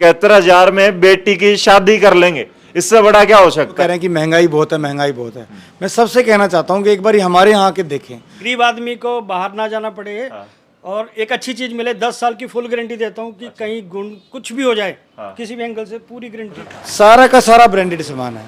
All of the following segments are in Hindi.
71,000 में बेटी की शादी कर लेंगे, इससे बड़ा क्या हो सकता कह है? रहे हैं कि महंगाई बहुत है, महंगाई बहुत है। मैं सबसे कहना चाहता हूँ कि एक बार हमारे यहाँ के देखें। गरीब आदमी को बाहर ना जाना पड़े और एक अच्छी चीज मिले। 10 साल की फुल गारंटी देता हूँ कि कहीं गुण कुछ भी हो जाए किसी भी एंगल से पूरी गारंटी। सारा का सारा ब्रांडेड सामान है,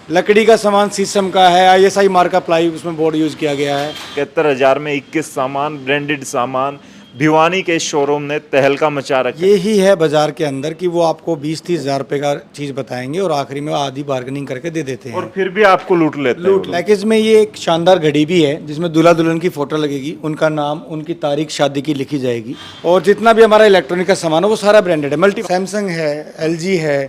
लकड़ी का सामान शीशम का है, ISI मार्क का प्लाई उसमें बोर्ड यूज किया गया है। 71,000 में 21 सामान, ब्रांडेड सामान। भिवानी के शोरूम ने तहलका मचा रखा है। यही है बाजार के अंदर कि वो आपको 20-30 हजार रुपए का चीज बताएंगे और आखिरी में आधी बार्गेनिंग करके दे देते हैं। और फिर भी आपको लूट लेते हैं। पैकेज में ये एक शानदार घड़ी भी है जिसमें दूल्हा दुल्हन की फोटो लगेगी, उनका नाम, उनकी तारीख शादी की लिखी जाएगी। और जितना भी हमारा इलेक्ट्रॉनिक का सामान है वो सारा ब्रांडेड है। मल्टी सैमसंग है, LG है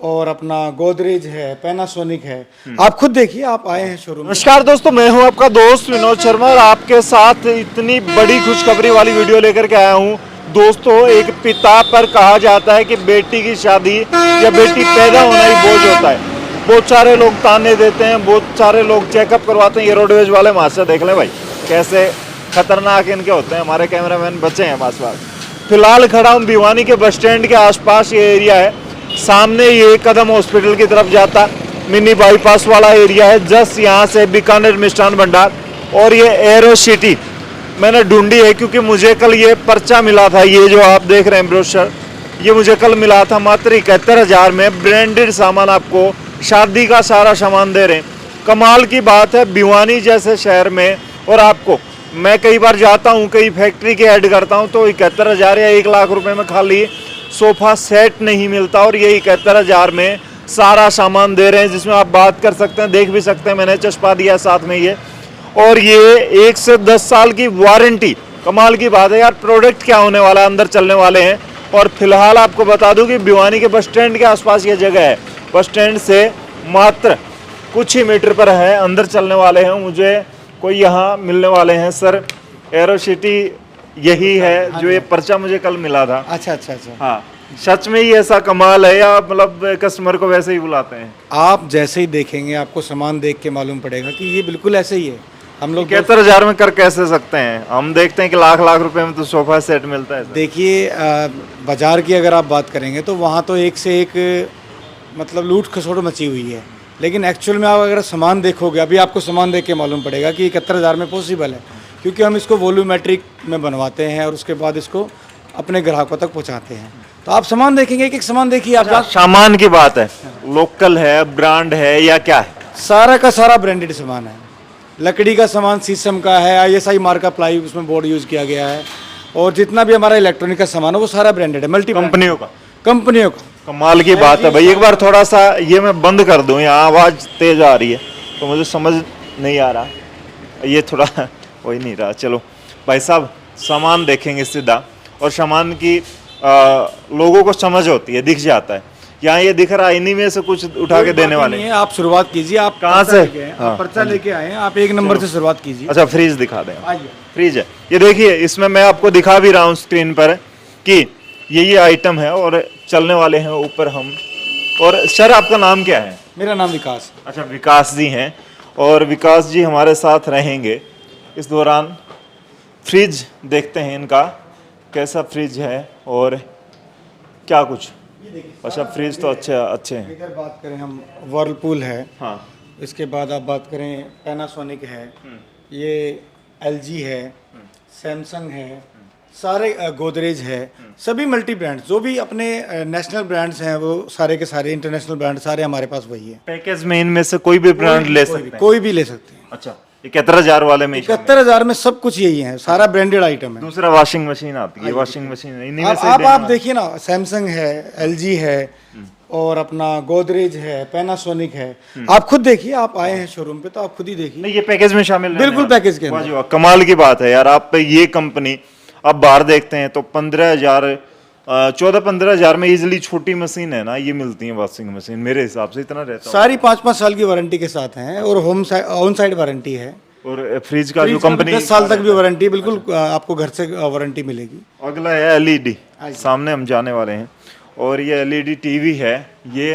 और अपना गोदरेज है, पैनासोनिक है। आप खुद देखिए, आप आए हैं शोरूम। नमस्कार दोस्तों, मैं हूं आपका दोस्त विनोद शर्मा और आपके साथ इतनी बड़ी खुशखबरी वाली वीडियो लेकर के आया हूं। दोस्तों, एक पिता पर कहा जाता है कि बेटी की शादी या बेटी पैदा होना ही बोझ होता है। बहुत सारे लोग ताने देते हैं, बहुत सारे लोग चेकअप करवाते हैं। ये रोडवेज वाले वहाँ से देख लें भाई, कैसे खतरनाक इनके होते हैं। हमारे कैमरामैन बचे हैं पास पास। फिलहाल खड़ा हूँ भिवानी के बस स्टैंड के आसपास, ये एरिया है। सामने ये कदम हॉस्पिटल की तरफ जाता मिनी बाईपास वाला एरिया है। जस्ट यहाँ से बीकानेर मिष्ठान भंडार और ये एरो सिटी मैंने ढूंढी है क्योंकि मुझे कल ये पर्चा मिला था। ये जो आप देख रहे हैं ब्रोशर, ये मुझे कल मिला था। मात्र 71,000 में ब्रांडेड सामान, आपको शादी का सारा सामान दे रहे हैं। कमाल की बात है भिवानी जैसे शहर में। और आपको मैं कई बार जाता हूँ, कई फैक्ट्री के ऐड करता हूँ, तो 71,000 या 1 लाख रुपए में खाली सोफा सेट नहीं मिलता। और ये 71,000 में सारा सामान दे रहे हैं जिसमें आप बात कर सकते हैं, देख भी सकते हैं। मैंने चस्पा दिया साथ में ये। और ये 1 से 10 साल की वारंटी। कमाल की बात है यार। प्रोडक्ट क्या होने वाला है, अंदर चलने वाले हैं। और फिलहाल आपको बता दूं कि भिवानी के बस स्टैंड के आसपास ये जगह है। बस स्टैंड से मात्र कुछ ही मीटर पर है, अंदर चलने वाले हैं। मुझे कोई यहाँ मिलने वाले हैं। सर, एरो सिटी यही है जो ये पर्चा मुझे कल मिला था। अच्छा। हाँ, सच में ही ऐसा कमाल है या मतलब कस्टमर को वैसे ही बुलाते हैं? आप जैसे ही देखेंगे आपको सामान देख के मालूम पड़ेगा कि ये बिल्कुल ऐसे ही है। हम लोग 71,000 में कर कैसे सकते हैं? हम देखते हैं कि लाख लाख रुपए में तो सोफा सेट मिलता है। देखिए, बाजार की अगर आप बात करेंगे तो वहाँ तो एक से एक मतलब लूट खसोट मची हुई है। लेकिन एक्चुअल में आप अगर सामान देखोगे, अभी आपको सामान देख के मालूम पड़ेगा कि 71,000 में पॉसिबल है, क्योंकि हम इसको वॉल्यूमेट्रिक में बनवाते हैं और उसके बाद इसको अपने ग्राहकों तक पहुँचाते हैं। तो आप सामान देखेंगे, एक एक सामान देखिए आप। सामान की बात है, लोकल है, ब्रांड है या क्या है? सारा का सारा ब्रांडेड सामान है, लकड़ी का सामान शीशम का है, ISI मार्क का प्लाई उसमें बोर्ड यूज किया गया है। और जितना भी हमारा इलेक्ट्रॉनिक का सामान है वो सारा ब्रांडेड है, मल्टी कंपनियों का। कमाल की बात है भाई। एक बार थोड़ा सा ये मैं बंद कर दूं, यहाँ आवाज तेज आ रही है तो मुझे समझ नहीं आ रहा, ये थोड़ा हो ही नहीं रहा। चलो भाई साहब, सामान देखेंगे सीधा और सामान की लोगों को समझ होती है, दिख जाता है। यहाँ ये दिख रहा है, इन्हीं में से कुछ उठा के देने वाले हैं। आप शुरुआत कीजिए। आप कहाँ से? आप पर्चा लेके आए हैं, आप 1 नंबर से शुरुआत कीजिए। अच्छा, फ्रीज दिखा दें। आइए। फ्रीज है, ये देखिए। इसमें मैं आपको दिखा भी रहा हूँ स्क्रीन पर कि ये आइटम है और चलने वाले हैं ऊपर हम। और सर, आपका नाम क्या है? मेरा नाम विकास। अच्छा, विकास जी हैं। और विकास जी हमारे साथ रहेंगे इस दौरान। फ्रिज देखते हैं इनका, कैसा फ्रिज है और क्या कुछ। अच्छा, फ्रिज तो अच्छे हैं। इधर बात करें हम, वर्लपूल है। हाँ। इसके बाद आप बात करें पैनासोनिक है, ये LG है, सैमसंग है, सारे गोदरेज है। सभी मल्टी ब्रांड जो भी अपने नेशनल ब्रांड्स हैं वो सारे के सारे इंटरनेशनल ब्रांड सारे हमारे पास वही है। पैकेज में इनमें से कोई भी ब्रांड ले सकते हैं? कोई भी ले सकते हैं। अच्छा, 71,000 वाले में? 71,000 में सब कुछ यही है, सारा ब्रांडेड आइटम है। दूसरा वॉशिंग मशीन आती है, वॉशिंग मशीन इन्हीं में से आप देखिए ना, सैमसंग है, LG है और अपना गोदरेज है, पैनासोनिक है। आप खुद देखिए, आप आए हैं शोरूम पे तो आप खुद ही देखिए। नहीं, ये पैकेज में शामिल है? बिल्कुल पैकेज के अंदर। कमाल की बात है यार। आप ये कंपनी आप बाहर देखते हैं तो 15,000 14-15,000 में इजिली छोटी मशीन है ना, ये मिलती है वॉशिंग मशीन मेरे हिसाब से। इतना रहता है। सारी 5-5 साल की वारंटी के साथ हैं और ऑन साइड वारंटी है। और फ्रिज का जो कंपनी 10 साल तक भी वारंटी, बिल्कुल आपको घर से वारंटी मिलेगी। अगला है LED, सामने हम जाने वाले हैं। और ये LED टीवी है। ये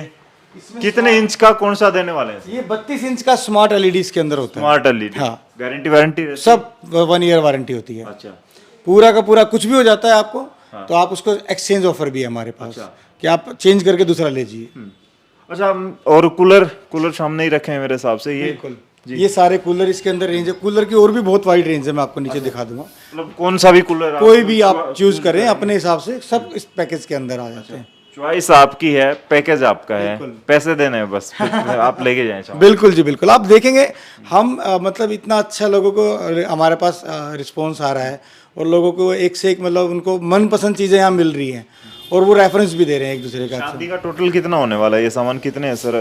कितने इंच का, कौन सा देने वाले हैं? ये 32 इंच का स्मार्ट LED इसके अंदर होता है। Smart LED। हाँ। गारंटी वारंटी सब 1 ईयर वारंटी होती है। अच्छा। पूरा का पूरा कुछ भी हो जाता है आपको तो आप उसको एक्सचेंज ऑफर भी है हमारे पास। कि आप चेंज करके दूसरा लीजिए। अच्छा और कूलर सामने ही रखे हैं मेरे हिसाब से ये। बिल्कुल, ये सारे कूलर इसके अंदर रेंज है। कूलर की और भी बहुत वाइड रेंज है, मैं आपको नीचे दिखा दूंगा। मतलब कौन सा भी कूलर कोई भी आप चूज करें अपने हिसाब से, सब इस पैकेज के अंदर आ जाते हैं। चॉइस आपकी है, पैकेज आपका है, पैसे देने हैं बस, आप लेके जाएं सामान। बिल्कुल जी बिल्कुल। आप देखेंगे हम मतलब इतना अच्छा लोगों को हमारे पास रिस्पॉन्स आ रहा है और लोगों को एक से एक मतलब उनको मनपसंद चीज़ें यहाँ मिल रही हैं और वो रेफरेंस भी दे रहे हैं एक दूसरे का। शादी का टोटल कितना होने वाला है? ये सामान कितने हैं सर?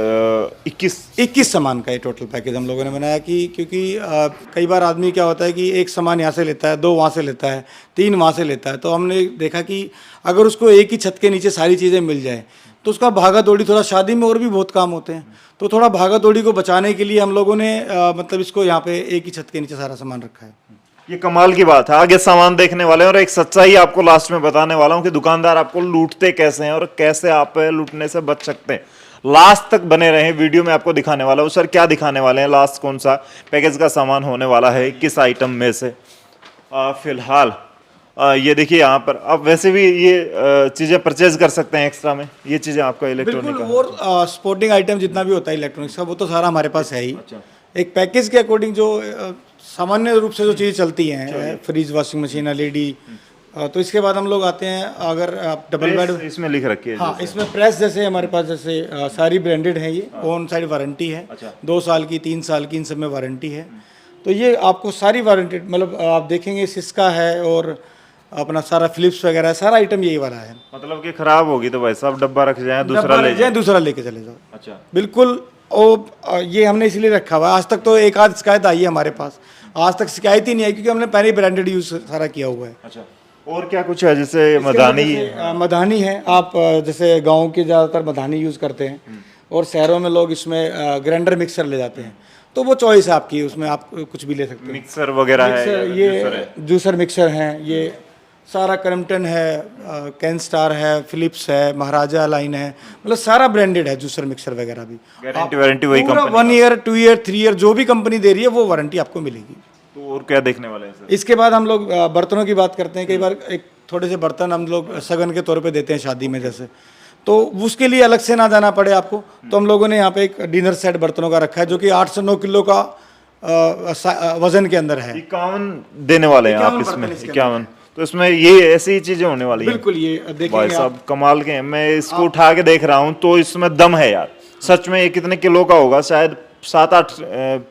21 सामान का ये टोटल पैकेज हम लोगों ने बनाया कि क्योंकि कई बार आदमी क्या होता है कि एक सामान यहाँ से लेता है, 2 वहाँ से लेता है, 3 वहाँ से लेता है। तो हमने देखा कि अगर उसको एक ही छत के नीचे सारी चीज़ें मिल जाए तो उसका भागा दौड़ी, थोड़ा शादी में और भी बहुत काम होते हैं, तो थोड़ा भागा दौड़ी को बचाने के लिए हम लोगों ने मतलब इसको यहाँ पे एक ही छत के नीचे सारा सामान रखा है। ये कमाल की बात है। आगे सामान देखने वाले हैं और एक सच्चाई आपको लास्ट में बताने वाला हूँ कि दुकानदार आपको लूटते कैसे हैं और कैसे आप लूटने से बच सकते हैं। लास्ट तक बने रहें, वीडियो में आपको दिखाने वाला हूँ। सर क्या दिखाने वाले हैं? लास्ट कौन सा पैकेज का सामान होने वाला है 21 आइटम में से? फिलहाल ये देखिए यहाँ पर आप वैसे भी ये चीज़ें परचेज कर सकते हैं एक्स्ट्रा में। ये चीज़ें आपका इलेक्ट्रॉनिक बिल्कुल, और स्पोर्टिंग आइटम जितना भी होता है इलेक्ट्रॉनिक्स का वो तो सारा हमारे पास है ही। एक पैकेज के अकॉर्डिंग जो सामान्य रूप से जो चीज़ें चलती हैं, फ्रिज, वॉशिंग मशीन, एलईडी, तो इसके बाद हम लोग आते हैं, अगर आप डबल बेड इसमें लिख रखी है। हाँ, इसमें प्रेस जैसे हमारे पास जैसे सारी ब्रांडेड है, ये ऑन साइड वारंटी है, 2 साल की, 3 साल की, इन सब में वारंटी है। तो ये आपको सारी वारंटी, मतलब आप देखेंगे सिस्का है और अपना सारा फिलिप्स वगैरह सारा आइटम यही वाला है। मतलब कि खराब होगी तो भाई साहब डब्बा रख जाए, दूसरा ले जाए, दूसरा लेके चले जाओ। अच्छा, बिल्कुल। और ये हमने इसलिए रखा हुआ है, आज तक तो एक आध शिकायत आई है हमारे पास, आज तक शिकायत ही नहीं आई क्योंकि हमने पहले ही ब्रांडेड यूज सारा किया हुआ है। अच्छा, और क्या कुछ है? जैसे मधानी मधानी है, आप जैसे गाँव के ज़्यादातर मधानी यूज़ करते हैं और शहरों में लोग इसमें ग्राइंडर मिक्सर ले जाते हैं, तो वो चॉइस है आपकी, उसमें आप कुछ भी ले सकते हैं। मिक्सर वगैरह है, ये जूसर मिक्सर हैं, ये सारा क्रम्पटन है, कैन स्टार है, फिलिप्स है, महाराजा लाइन है, मतलब सारा ब्रांडेड है जूसर मिक्सर वगैरह भी। गारंटी वारंटी वही कंपनी, 1 ईयर 2 ईयर 3 ईयर जो भी कंपनी दे रही है वो वारंटी आपको मिलेगी। तो और क्या देखने वाले हैं सर? इसके बाद हम लोग बर्तनों की बात करते हैं। कई बार एक थोड़े से बर्तन हम लोग सगन के तौर पे देते हैं शादी में जैसे, तो उसके लिए अलग से ना जाना पड़े आपको, तो हम लोगों ने यहाँ पे एक डिनर सेट बर्तनों का रखा है जो कि 8 से 9 किलो का वजन के अंदर है। 51 देने वाले हैं आप इसमें? 51। तो इसमें ये ऐसी ही चीजें होने वाली है। बिल्कुल, ये भाई देखेंगे साहब कमाल के हैं। मैं इसको उठा के देख रहा हूँ तो इसमें दम है यार, सच में। ये कितने किलो का होगा? शायद 7-8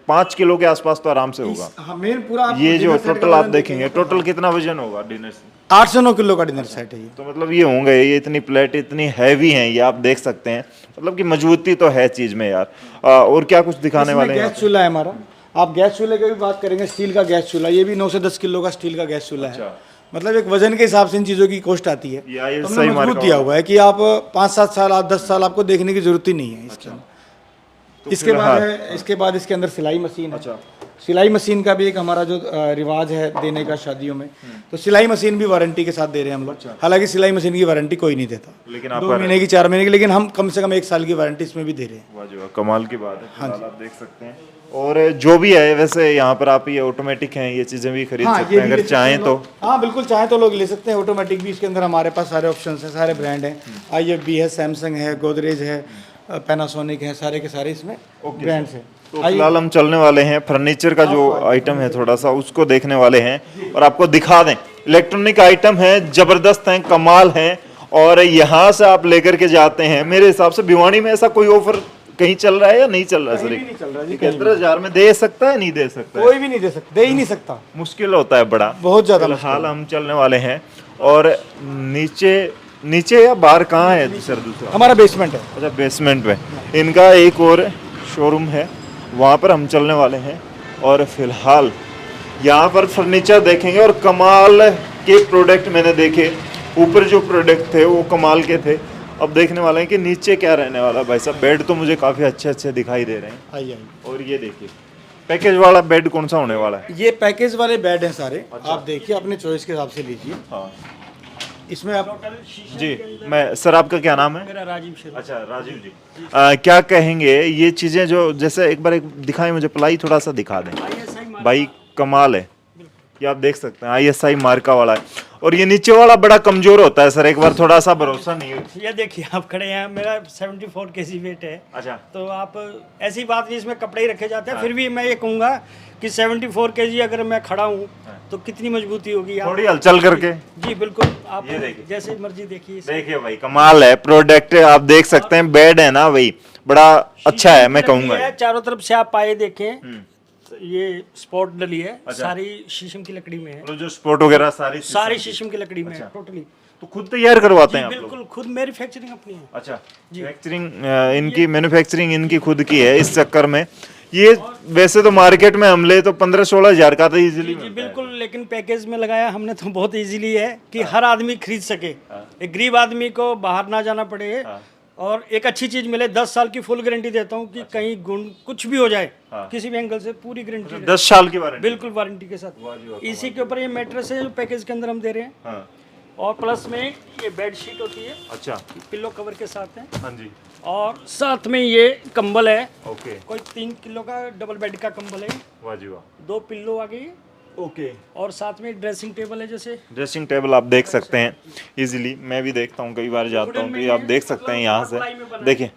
5 किलो के आसपास तो आराम से होगा। हाँ, मेन पूरा ये जो टोटल आप देखेंगे, टोटल कितना वजन होगा डिनर से? 8 से 9 किलो का डिनर सेट है ये। तो मतलब ये होंगे, ये इतनी प्लेट इतनी हैवी हैं, ये आप देख सकते हैं, मतलब कि मजबूती तो है चीज में यार। और क्या कुछ दिखाने वाले हैं? गैस चूल्हा है हमारा। आप गैस चूल्हे की भी बात करेंगे, स्टील का गैस चूल्हा, ये भी 9 से 10 किलो का स्टील का गैस चूल्हा है। मतलब एक वजन के हिसाब से इन चीज़ों की कॉस्ट आती है। ये तो सही हमने मजबूत मार्का दिया हुआ है कि आप 5-7 साल, 8-10 साल आपको देखने की जरूरत ही नहीं है इसके अंदर। इसके बाद है, इसके बाद इसके अंदर सिलाई मशीन है। सिलाई मशीन का भी एक हमारा जो रिवाज है देने का शादियों में, तो सिलाई मशीन भी वारंटी के साथ दे रहे हैं हम लोग। हालांकि सिलाई मशीन की वारंटी कोई नहीं देता, लेकिन 2 महीने की, 4 महीने की, लेकिन हम कम से कम 1 साल की वारंटी इसमें भी दे रहे हैं। वाह जी वाह, कमाल की बात है। हाँ, आप देख सकते हैं। और जो भी है वैसे यहाँ पर आप ये ऑटोमेटिक हैं, ये चीजें भी खरीद सकते हैं अगर चाहें तो। हाँ बिल्कुल, चाहें तो लोग ले सकते हैं ऑटोमेटिक भी। इसके अंदर हमारे पास सारे ऑप्शन हैं, सारे ब्रांड हैं, IFB है, सैमसंग है, गोदरेज है, पैनासोनिक है, सारे के सारे इसमें ब्रांड्स हैं। तो फिलहाल हम चलने वाले हैं फर्नीचर का जो आइटम है थोड़ा सा उसको देखने वाले हैं और आपको दिखा दें। इलेक्ट्रॉनिक आइटम है, जबरदस्त हैं, कमाल हैं, और यहाँ से आप लेकर के जाते हैं। मेरे हिसाब से भिवानी में ऐसा कोई ऑफर कहीं चल रहा है या नहीं चल रहा है? नहीं चल रहा है जी, 71,000 में दे सकता है? नहीं दे सकता है? कोई भी नहीं दे सकता, दे ही नहीं सकता, मुश्किल होता है बड़ा, बहुत ज्यादा। फिलहाल हम चलने वाले हैं और नीचे या बाहर कहाँ है सर? दूसरा हमारा बेसमेंट है। अच्छा, बेसमेंट में इनका एक और शोरूम है, वहाँ पर हम चलने वाले हैं। और फिलहाल यहाँ पर फर्नीचर देखेंगे और कमाल के प्रोडक्ट मैंने देखे। ऊपर जो प्रोडक्ट थे वो कमाल के थे, अब देखने वाले हैं कि नीचे क्या रहने वाला है। भाई साहब बेड तो मुझे काफ़ी अच्छे दिखाई दे रहे हैं। आइए। और ये देखिए पैकेज वाला बेड कौन सा होने वाला है? ये पैकेज वाले बेड हैं सारे। आप देखिए अपने चॉइस के हिसाब से लीजिए। हाँ, इसमें आप जी, मैं सर, आपका क्या नाम है? मेरा राजीव शर्मा। अच्छा, राजीव जी। क्या कहेंगे ये चीज़ें जो, जैसे एक बार दिखाएं मुझे, प्लाई थोड़ा सा दिखा दें भाई, कमाल है। ये आप देख सकते हैं ISI मार्का वाला है। और ये नीचे वाला बड़ा कमजोर होता है सर, एक बार थोड़ा सा भरोसा नहीं है। ये देखिए आप खड़े हैं, मेरा 74 kg वेट है। अच्छा। तो आप ऐसी बात नहीं, इसमें कपड़े ही रखे जाते हैं, फिर भी मैं ये कहूँगा कि 74 kg अगर मैं खड़ा हूँ तो कितनी मजबूती होगी। आप थोड़ी हलचल करके। जी बिल्कुल, आप ये देखिए। जैसे मर्जी देखिए। देखिए भाई कमाल है प्रोडक्ट, आप देख सकते हैं। बेड है ना भाई, बड़ा अच्छा है मैं कहूँगा। चारों तरफ से आप पाए देखें, ये स्पॉट डली है। सारी शीशम की लकड़ी में है, और जो स्पोर्ट वगैरह सारी शीशम की लकड़ी में है टोटली। तो खुद तैयार करवाते हैं आप लोग? बिल्कुल खुद मैन्युफैक्चरिंग अपनी है। अच्छा, मैन्युफैक्चरिंग इनकी मैन्युफैक्चरिंग इनकी खुद की है। इस चक्कर में ये वैसे तो मार्केट में हम ले तो 15-16 हजार का तो इजीली जी बिल्कुल, लेकिन पैकेज में लगाया हमने तो बहुत इजीली है कि हर आदमी खरीद सके, एक गरीब आदमी को बाहर ना जाना पड़े और एक अच्छी चीज मिले। 10 साल की फुल गारंटी देता हूँ कि कहीं गुण कुछ भी हो जाए किसी भी एंगल से, पूरी गारंटी। 10 साल की वारंटी बिल्कुल वारंटी के साथ। इसी के ऊपर ये मैट्रेस है जो पैकेज के अंदर हम दे रहे हैं, और प्लस में ये बेड शीट होती है। अच्छा, पिल्लो कवर के साथ है। हाँ जी। और साथ में ये कंबल है। ओके। कोई 3 किलो का डबल बेड का कंबल है। वाह जी वाह। 2 पिल्लो आ गई। ओके। और साथ में ड्रेसिंग टेबल है, जैसे ड्रेसिंग टेबल आप देख सकते हैं इजीली। मैं भी देखता हूँ, कई बार जाता हूँ, तो आप देख सकते हैं यहाँ से। देखिए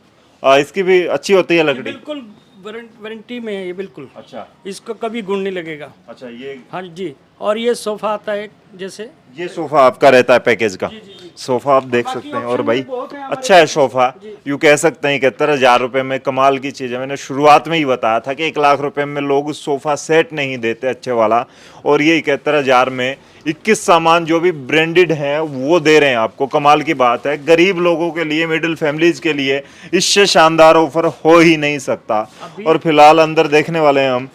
इसकी भी अच्छी होती है लकड़ी। बिल्कुल वारंटी में है ये बिल्कुल। अच्छा, इसको कभी गुण नहीं लगेगा। अच्छा ये हाँ जी। और ये सोफा आता है, जैसे ये सोफा आपका रहता है पैकेज का। सोफा आप देख सकते हैं। और भाई अच्छा है सोफा, यूँ कह सकते हैं 71,000 रुपये में कमाल की चीज़ है। मैंने शुरुआत में ही बताया था कि 1 लाख रुपए में लोग सोफा सेट नहीं देते अच्छे वाला, और ये 71,000 में 21 सामान जो भी ब्रांडेड है वो दे रहे हैं आपको। कमाल की बात है, गरीब लोगों के लिए, मिडिल फैमिलीज के लिए इससे शानदार ऑफर हो ही नहीं सकता। और फिलहाल अंदर देखने वाले हैं हम।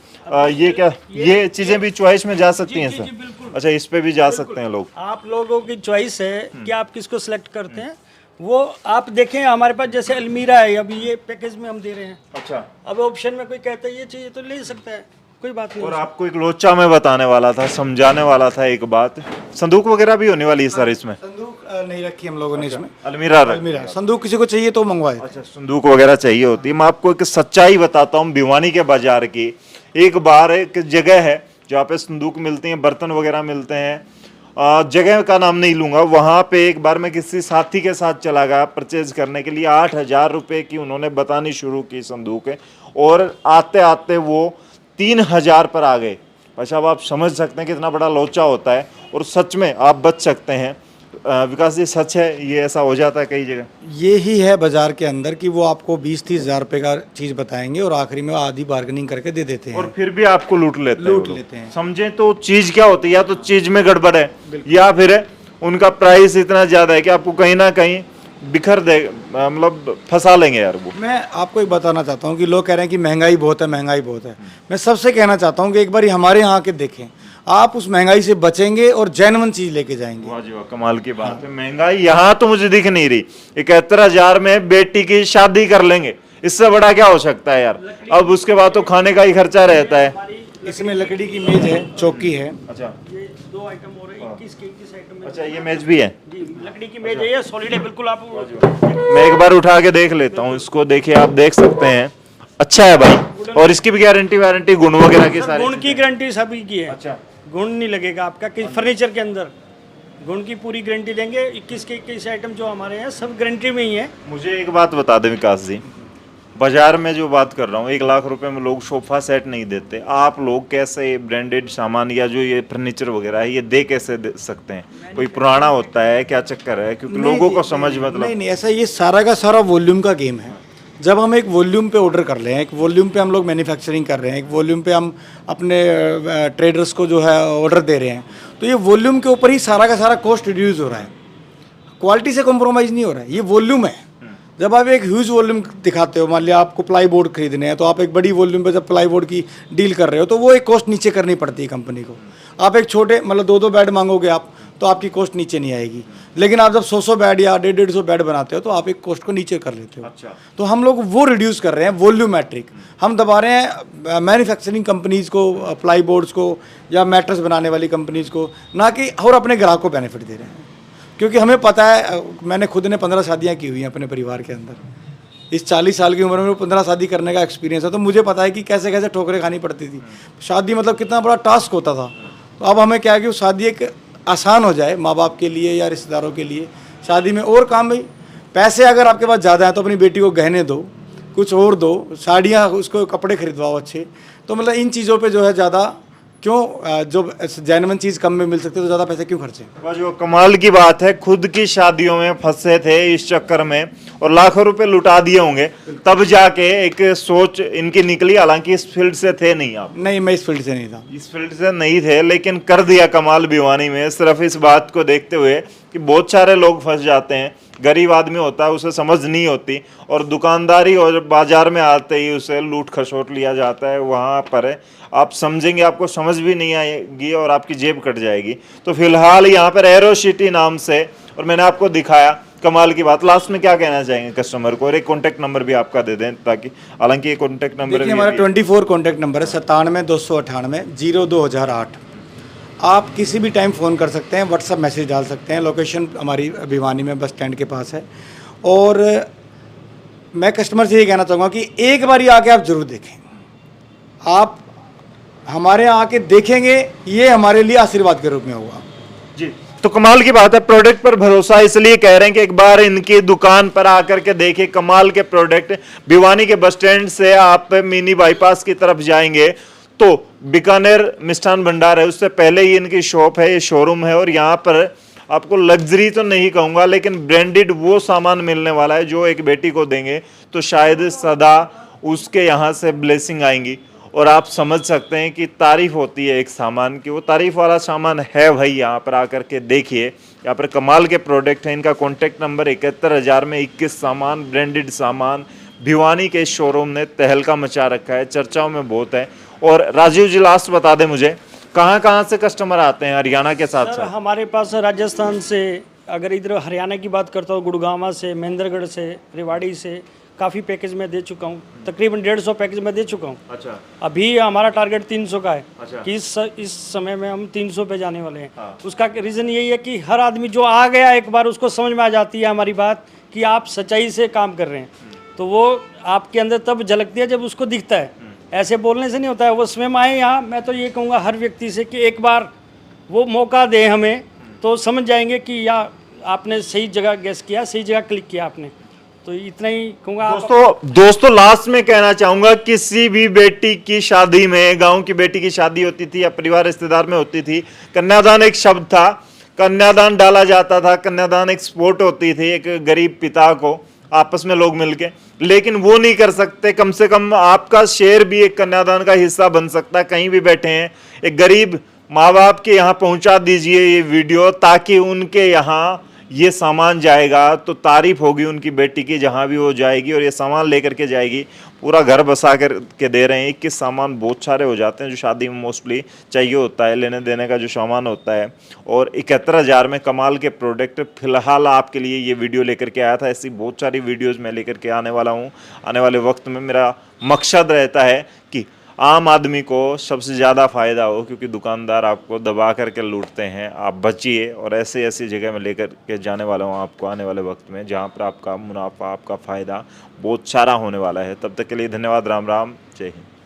ये क्या, ये चीजें भी चॉइस में जा सकती हैं सर? अच्छा, इस पे भी जा सकते हैं लोग। आप लोगों की चॉइस है कि आप किसको सिलेक्ट करते हैं। वो आप देखें, हमारे पास जैसे अलमीरा है, अभी ये पैकेज में हम दे रहे हैं। अच्छा। अब ऑप्शन में कोई कहता है ये चाहिए तो ले सकता है, कोई बात नहीं। और आपको एक लोचा में बताने वाला था, समझाने वाला था एक बात, संदूक वगैरह भी होने वाली है सर इसमें? संदूक नहीं रखी हम लोगों ने इसमें। अलमीरा अलमीरा, संदूक किसी को चाहिए तो मंगवाए। अच्छा, संदूक वगैरह चाहिए होती है। मैं आपको एक सच्चाई बताता हूँ भिवानी के बाजार की। एक बार एक जगह है जहाँ पे संदूक मिलती हैं, बर्तन वगैरह मिलते हैं। जगह का नाम नहीं लूँगा। वहाँ पे एक बार मैं किसी साथी के साथ चला गया परचेज करने के लिए। 8,000 रुपये की उन्होंने बतानी शुरू की संदूक है, और आते आते वो 3,000 पर आ गए। भाई साहब आप समझ सकते हैं कितना बड़ा लोचा होता है, और सच में आप बच सकते हैं। विकास जी सच है, ये ऐसा हो जाता है कई जगह? ये ही है बाजार के अंदर कि वो आपको 20-30 हज़ार रुपये का चीज़ बताएंगे और आखिरी में आधी बार्गेनिंग करके दे देते हैं, और फिर भी आपको लूट लेते हैं। समझे तो चीज क्या होती है, या तो चीज में गड़बड़ है, या फिर उनका प्राइस इतना ज्यादा है कि आपको कहीं ना कहीं बिखर दे, मतलब फंसा लेंगे यार वो। मैं आपको एक बताना चाहता हूँ कि लोग कह रहे हैं कि महंगाई बहुत है, महंगाई बहुत है। मैं सबसे कहना चाहता हूँ कि एक बार हमारे यहाँ आके देखें, आप उस महंगाई से बचेंगे और जेन्युइन चीज लेके जाएंगे। वाह जी वाह, कमाल की बात है। महंगाई यहाँ तो मुझे दिख नहीं रही। 71,000 में बेटी की शादी कर लेंगे, इससे बड़ा क्या हो सकता है यार। अब उसके बाद तो खाने का ही खर्चा रहता है। इसमें लकड़ी की मेज है, चौकी है। अच्छा, ये 2 आइटम हो रहे हैं, 21 आइटम। अच्छा ये मेज भी है जी, लकड़ी की मेज है, ये सॉलिड है बिल्कुल। आप मैं एक बार उठा के देख लेता हूँ इसको। देखिए आप देख सकते हैं, अच्छा है भाई। और इसकी भी गारंटी वारंटी, गुण वगैरह की सारी? गुण की गारंटी सभी की है। अच्छा, गुण नहीं लगेगा आपका किसी फर्नीचर के अंदर। गुण की पूरी गारंटी देंगे। 21 के 21 आइटम जो हमारे हैं सब गारंटी में ही है। मुझे एक बात बता दें विकास जी, बाजार में जो बात कर रहा हूँ 1 लाख रुपए में लोग सोफा सेट नहीं देते। आप लोग कैसे ब्रांडेड सामान या जो ये फर्नीचर वगैरह है ये दे कैसे दे सकते हैं? कोई पुराना होता है क्या चक्कर है? क्योंकि लोगों को समझ मतलब नहीं ऐसा, ये सारा का सारा वॉल्यूम का गेम है। जब हम एक वॉल्यूम पे ऑर्डर कर रहे हैं, एक वॉल्यूम पे हम लोग मैन्युफैक्चरिंग कर रहे हैं, एक वॉल्यूम पे हम अपने ट्रेडर्स को जो है ऑर्डर दे रहे हैं, तो ये वॉल्यूम के ऊपर ही सारा का सारा कॉस्ट रिड्यूस हो रहा है। क्वालिटी से कॉम्प्रोमाइज़ नहीं हो रहा है, ये वॉल्यूम है। जब आप एक ह्यूज वॉल्यूम दिखाते हो, मान लिया आपको प्लाई बोर्ड खरीदने हैं, तो आप एक बड़ी वॉल्यूम पे जब प्लाई बोर्ड की डील कर रहे हो तो वो एक कॉस्ट नीचे करनी पड़ती है कंपनी को। आप एक छोटे मतलब 2-2 बेड मांगोगे आप, तो आपकी कॉस्ट नीचे नहीं आएगी। लेकिन आप जब 100-100 बेड या 150-150 बेड बनाते हो तो आप एक कॉस्ट को नीचे कर लेते हो। अच्छा। तो हम लोग वो रिड्यूस कर रहे हैं, वॉल्यूमेट्रिक। हम दबा रहे हैं मैन्युफैक्चरिंग कंपनीज़ को, प्लाई बोर्ड्स को या मैट्रेस बनाने वाली कंपनीज़ को, ना कि और अपने ग्राहक को बेनिफिट दे रहे हैं। क्योंकि हमें पता है, मैंने खुद ने 15 शादियाँ की हुई हैं अपने परिवार के अंदर। इस 40 साल की उम्र में 15 शादी करने का एक्सपीरियंस है, तो मुझे पता है कि कैसे कैसे ठोकरें खानी पड़ती थी। शादी मतलब कितना बड़ा टास्क होता था। तो अब हमें क्या है कि उस शादी एक आसान हो जाए माँ बाप के लिए या रिश्तेदारों के लिए शादी में। और काम भाई, पैसे अगर आपके पास ज़्यादा हैं तो अपनी बेटी को गहने दो, कुछ और दो, साड़ियाँ, उसको कपड़े खरीदवाओ अच्छे। तो मतलब इन चीज़ों पे जो है ज़्यादा क्यों, जो जेन्युइन चीज़ कम में मिल सकती है तो ज़्यादा पैसे क्यों खर्चें। वह जो कमाल की बात है, खुद की शादियों में फंसे थे इस चक्कर में और लाखों रुपए लुटा दिए होंगे, तब जाके एक सोच इनकी निकली। हालांकि इस फील्ड से थे नहीं आप। नहीं, मैं इस फील्ड से नहीं था। इस फील्ड से नहीं थे, लेकिन कर दिया कमाल भिवानी में, सिर्फ इस बात को देखते हुए कि बहुत सारे लोग फंस जाते हैं। गरीब आदमी होता है, उसे समझ नहीं होती, और दुकानदारी और बाजार में आते ही उसे लूट खसोट लिया जाता है। वहाँ पर आप समझेंगे, आपको समझ भी नहीं आएगी और आपकी जेब कट जाएगी। तो फिलहाल यहाँ पर एरो सिटी नाम से, और मैंने आपको दिखाया कमाल की बात। लास्ट में क्या कहना चाहेंगे कस्टमर को, और एक कॉन्टैक्ट नंबर भी आपका दे दें, ताकि, हालांकि ये कॉन्टैक्ट नंबर देखिए हमारा 24 कॉन्टैक्ट नंबर है 97-298-02,008। आप किसी भी टाइम फ़ोन कर सकते हैं, व्हाट्सअप मैसेज डाल सकते हैं। लोकेशन हमारी भिवानी में बस स्टैंड के पास है। और मैं कस्टमर से ये कहना चाहूँगा कि एक बार आके आप ज़रूर देखें। आप हमारे यहाँ आके देखेंगे, ये हमारे लिए आशीर्वाद के रूप में होगा जी। तो कमाल की बात है, प्रोडक्ट पर भरोसा इसलिए कह रहे हैं कि एक बार इनकी दुकान पर आकर के देखिए कमाल के प्रोडक्ट। भिवानी के बस स्टैंड से आप मिनी बाईपास की तरफ जाएंगे तो बीकानेर मिष्ठान भंडार है, उससे पहले ही इनकी शॉप है, ये शोरूम है। और यहाँ पर आपको लग्जरी तो नहीं कहूँगा, लेकिन ब्रांडेड वो सामान मिलने वाला है जो एक बेटी को देंगे तो शायद सदा उसके यहाँ से ब्लेसिंग आएंगी। और आप समझ सकते हैं कि तारीफ होती है एक सामान की, वो तारीफ वाला सामान है भाई। यहाँ पर आकर के देखिए, यहाँ पर कमाल के प्रोडक्ट हैं। इनका कॉन्टैक्ट नंबर 71,000 में 21 सामान, ब्रांडेड सामान। भिवानी के शोरूम ने तहलका मचा रखा है, चर्चाओं में बहुत है। और राजीव जी, लास्ट बता दें मुझे, कहाँ से कस्टमर आते हैं हरियाणा के साथ सर साथ? हमारे पास राजस्थान से, अगर इधर हरियाणा की बात करता हूँ, गुड़गांव से, महेंद्रगढ़ से, रेवाड़ी से काफ़ी पैकेज में दे चुका हूँ। तकरीबन 150 पैकेज में दे चुका हूँ। अच्छा। अभी हमारा टारगेट 300 का है। अच्छा। कि इस समय में हम 300 पे जाने वाले हैं। हाँ। उसका रीज़न यही है कि हर आदमी जो आ गया एक बार, उसको समझ में आ जाती है हमारी बात कि आप सच्चाई से काम कर रहे हैं। तो वो आपके अंदर तब झलकती है जब उसको दिखता है। ऐसे बोलने से नहीं होता है, वो स्वयं आए यहाँ। मैं तो ये कहूँगा हर व्यक्ति से कि एक बार वो मौका दे हमें, तो समझ जाएंगे कि या आपने सही जगह गेस किया, सही जगह क्लिक किया आपने। तो इतना ही कहूँगा। दोस्तों लास्ट में कहना चाहूँगा, किसी भी बेटी की शादी में, गाँव की बेटी की शादी होती थी या परिवार रिश्तेदार में होती थी, कन्यादान एक शब्द था, कन्यादान डाला जाता था। कन्यादान एक सपोर्ट होती थी एक गरीब पिता को, आपस में लोग मिलके। लेकिन वो नहीं कर सकते, कम से कम आपका शेयर भी एक कन्यादान का हिस्सा बन सकता है। कहीं भी बैठे हैं, एक गरीब माँ बाप के यहाँ पहुँचा दीजिए ये वीडियो, ताकि उनके यहाँ ये सामान जाएगा तो तारीफ होगी उनकी बेटी की जहाँ भी वो जाएगी, और ये सामान लेकर के जाएगी। पूरा घर बसा कर के दे रहे हैं। 21 सामान बहुत सारे हो जाते हैं जो शादी में मोस्टली चाहिए होता है, लेने देने का जो सामान होता है। और 71,000 में कमाल के प्रोडक्ट फिलहाल आपके लिए ये वीडियो लेकर के आया था। ऐसी बहुत सारी वीडियोज़ मैं लेकर के आने वाला हूँ। आने वाले वक्त में मेरा मकसद रहता है कि आम आदमी को सबसे ज़्यादा फ़ायदा हो, क्योंकि दुकानदार आपको दबा करके लूटते हैं। आप बचिए, और ऐसे ऐसी जगह में लेकर के जाने वाला हूँ आपको आने वाले वक्त में, जहाँ पर आपका मुनाफा, आपका फ़ायदा बहुत सारा होने वाला है। तब तक के लिए धन्यवाद। राम राम, जय हिंद।